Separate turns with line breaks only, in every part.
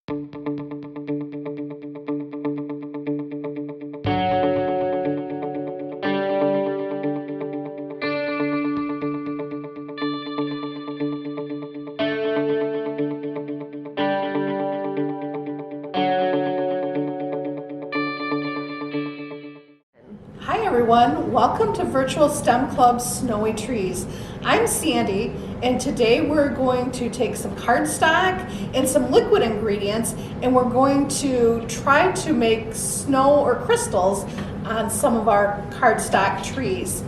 Hi everyone, welcome to Virtual STEM Club Snowy Trees. I'm Sandy, and today we're going to take some cardstock and some liquid ingredients, and we're going to try to make snow or crystals on some of our cardstock trees.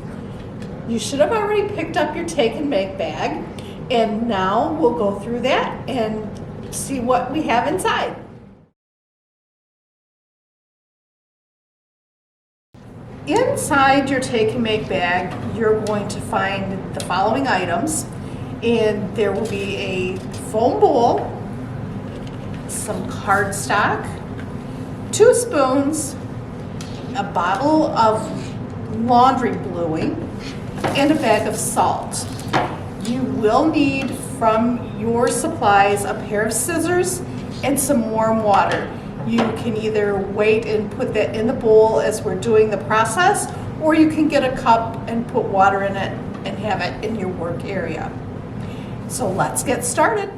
You should have already picked up your take and make bag, and now we'll go through that and see what we have inside. Inside your take and make bag, you're going to find the following items, and there will be a foam bowl, some cardstock, 2 spoons, a bottle of laundry bluing, and a bag of salt. You will need from your supplies a pair of scissors and some warm water. You can either wait and put that in the bowl as we're doing the process, or you can get a cup and put water in it and have it in your work area. So let's get started.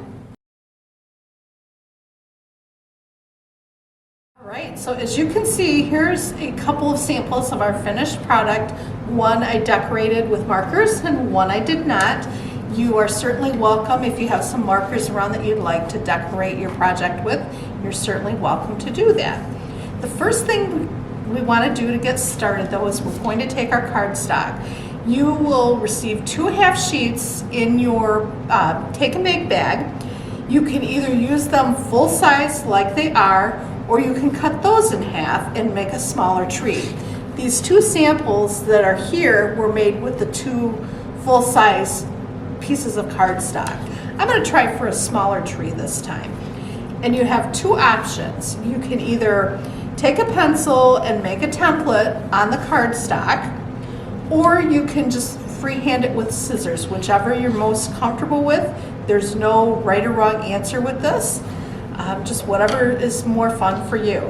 All right, so as you can see, here's a couple of samples of our finished product. One I decorated with markers and one I did not. You are certainly welcome if you have some markers around that you'd like to decorate your project with. You're certainly welcome to do that. The first thing we want to do to get started though is we're going to take our cardstock. You will receive 2 half sheets in your take and make bag. You can either use them full size like they are, or you can cut those in half and make a smaller tree. These 2 samples that are here were made with the 2 full size pieces of cardstock. I'm going to try for a smaller tree this time. And you have 2 options. You can either take a pencil and make a template on the cardstock, or you can just freehand it with scissors, whichever you're most comfortable with. There's no right or wrong answer with this, just whatever is more fun for you.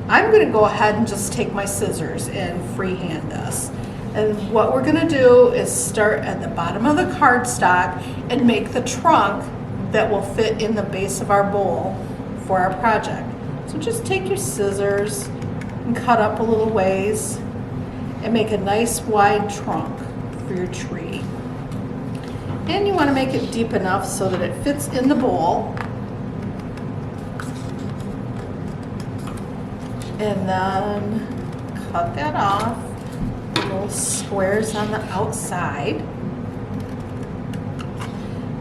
I'm going to go ahead and just take my scissors and freehand this. And what we're going to do is start at the bottom of the cardstock and make the trunk that will fit in the base of our bowl for our project. So just take your scissors and cut up a little ways and make a nice wide trunk for your tree. And you want to make it deep enough so that it fits in the bowl. And then cut that off. Little squares on the outside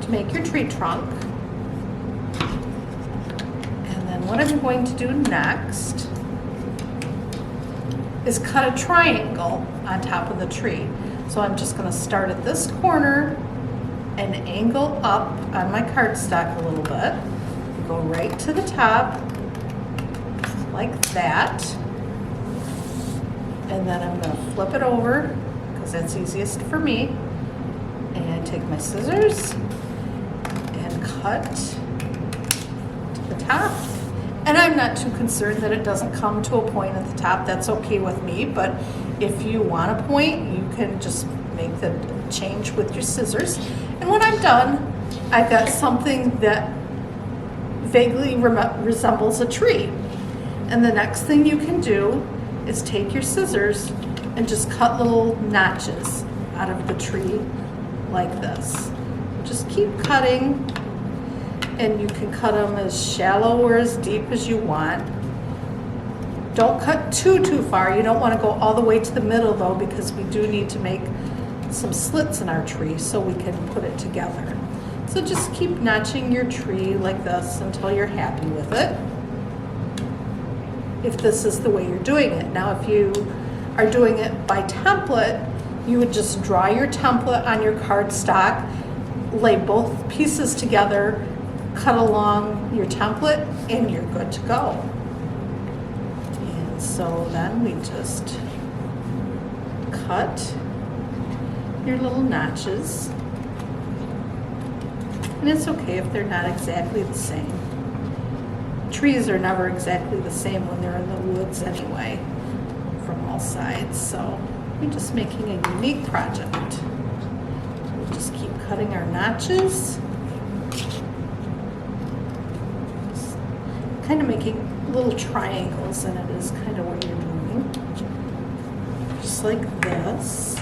to make your tree trunk. And then what I'm going to do next is cut a triangle on top of the tree. So I'm just going to start at this corner and angle up on my cardstock a little bit. Go right to the top like that. And then I'm going to flip it over because that's easiest for me, and take my scissors and cut to the top. And I'm not too concerned that it doesn't come to a point at the top. That's okay with me, but if you want a point, you can just make the change with your scissors. And when I'm done, I've got something that vaguely resembles a tree. And the next thing you can do is take your scissors and just cut little notches out of the tree like this. Just keep cutting, and you can cut them as shallow or as deep as you want. Don't cut too far. You don't want to go all the way to the middle though, because we do need to make some slits in our tree so we can put it together. So just keep notching your tree like this until you're happy with it, if this is the way you're doing it. Now, if you are doing it by template, you would just draw your template on your cardstock, lay both pieces together, cut along your template, and you're good to go. And so then we just cut your little notches. And it's okay if they're not exactly the same. trees are never exactly the same when they're in the woods anyway, from all sides. So we're just making a unique project. We'll just keep cutting our notches. Just kind of making little triangles, and it is kind of what you're doing. Just like this.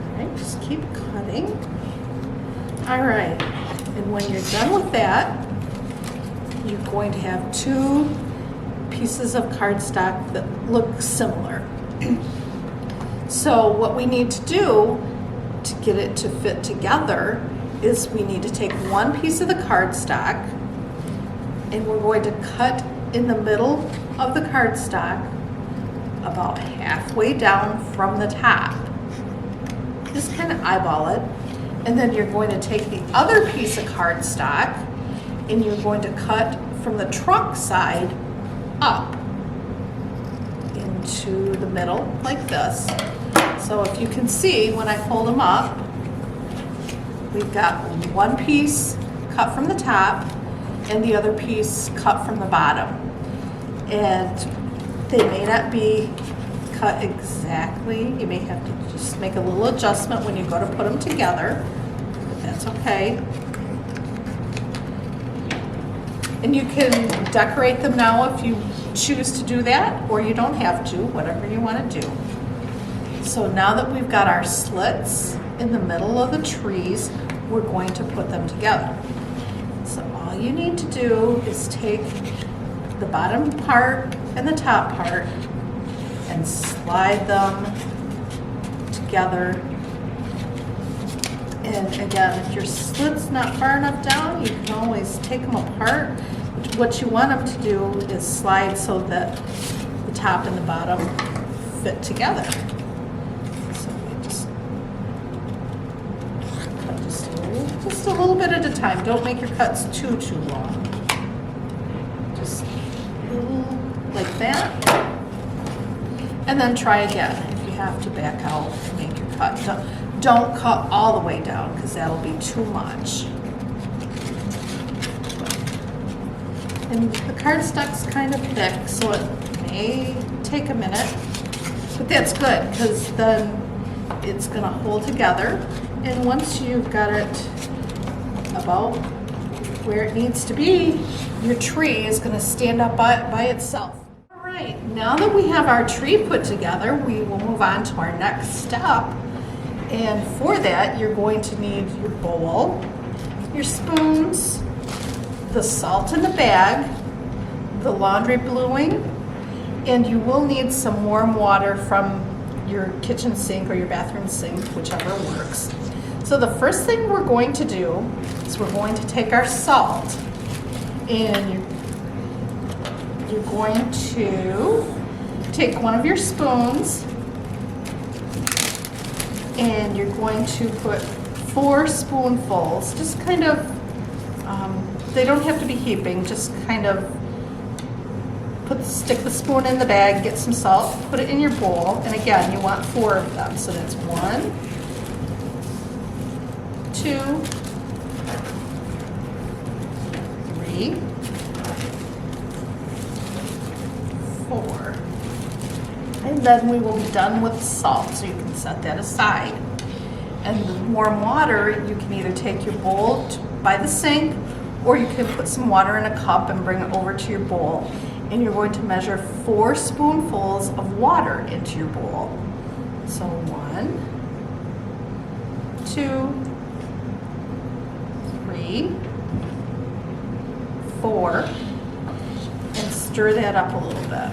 All right, just keep cutting. All right, and when you're done with that, you're going to have two pieces of cardstock that look similar. So what we need to do to get it to fit together is we need to take one piece of the cardstock and we're going to cut in the middle of the cardstock about halfway down from the top. Just kind of eyeball it. And then you're going to take the other piece of cardstock and you're going to cut from the trunk side up into the middle like this. So if you can see, when I fold them up, we've got one piece cut from the top and the other piece cut from the bottom. And they may not be cut exactly. You may have to just make a little adjustment when you go to put them together, but that's okay. And you can decorate them now if you choose to do that, or you don't have to, whatever you want to do. So now that we've got our slits in the middle of the trees, we're going to put them together. So all you need to do is take the bottom part and the top part and slide them together. And again, if your slit's not far enough down, you can always take them apart. What you want them to do is slide so that the top and the bottom fit together. So we just cut just a little bit at a time. Don't make your cuts too long. Just a little like that. And then try again. If you have to back out and make your cut. Don't cut all the way down because that'll be too much. And the cardstock's kind of thick, so it may take a minute, but that's good because then it's going to hold together. And once you've got it about where it needs to be, your tree is going to stand up by itself. All right, now that we have our tree put together, we will move on to our next step. And for that, you're going to need your bowl, your spoons, the salt in the bag, the laundry bluing, and you will need some warm water from your kitchen sink or your bathroom sink, whichever works. So the first thing we're going to do is we're going to take our salt and you're going to take one of your spoons and you're going to put 4 spoonfuls, just kind of, they don't have to be heaping, just kind of stick the spoon in the bag, get some salt, put it in your bowl, and again, you want 4 of them. So that's 1, 2, 3, 4. And then we will be done with the salt, so you can set that aside. And the warm water, you can either take your bowl by the sink, or you can put some water in a cup and bring it over to your bowl. And you're going to measure 4 spoonfuls of water into your bowl. So 1, 2, 3, 4, and stir that up a little bit.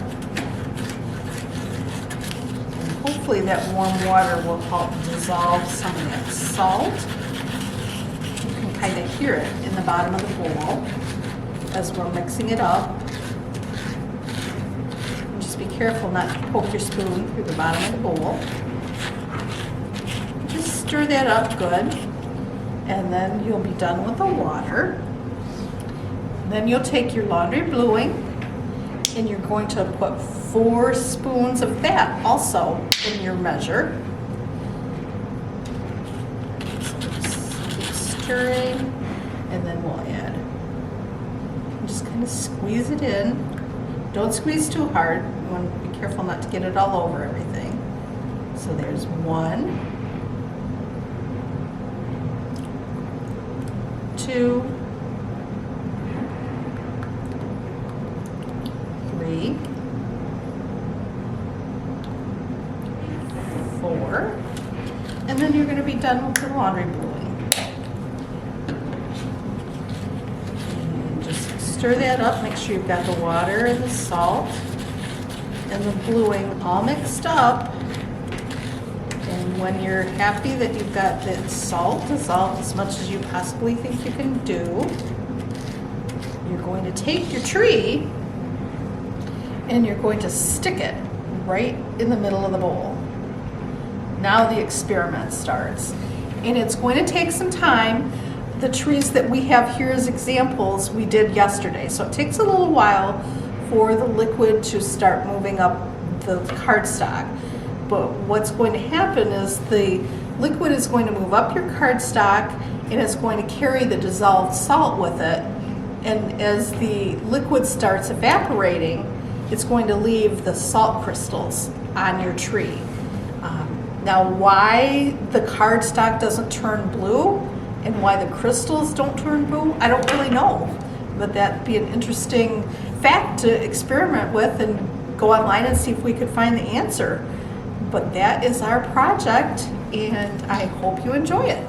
And hopefully that warm water will help dissolve some of that salt. You can kind of hear it in the bottom of the bowl as we're mixing it up. Be careful not to poke your spoon through the bottom of the bowl. Just stir that up good, and then you'll be done with the water. Then you'll take your laundry bluing, and you're going to put 4 spoons of that also in your measure. So just keep stirring, and then we'll add. Just kind of squeeze it in. Don't squeeze too hard. You want to be careful not to get it all over everything. So there's 1, 2, 3, 4, and then you're going to be done with the laundry bluing. And just stir that up, make sure you've got the water and the salt and the bluing all mixed up. And when you're happy that you've got that salt dissolved as much as you possibly think you can do, you're going to take your tree and you're going to stick it right in the middle of the bowl. Now the experiment starts. And it's going to take some time. The trees that we have here as examples we did yesterday. So it takes a little while for the liquid to start moving up the cardstock. But what's going to happen is the liquid is going to move up your cardstock and it's going to carry the dissolved salt with it. And as the liquid starts evaporating, it's going to leave the salt crystals on your tree. Now why the cardstock doesn't turn blue and why the crystals don't turn blue, I don't really know. But that'd be an interesting fact to experiment with and go online and see if we could find the answer. But that is our project, and I hope you enjoy it.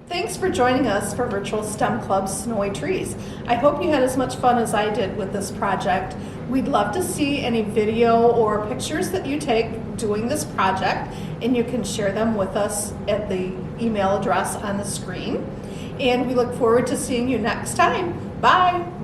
Thanks for joining us for Virtual STEM Club's Snowy Trees. I hope you had as much fun as I did with this project. We'd love to see any video or pictures that you take doing this project, and you can share them with us at the email address on the screen. And we look forward to seeing you next time. Bye!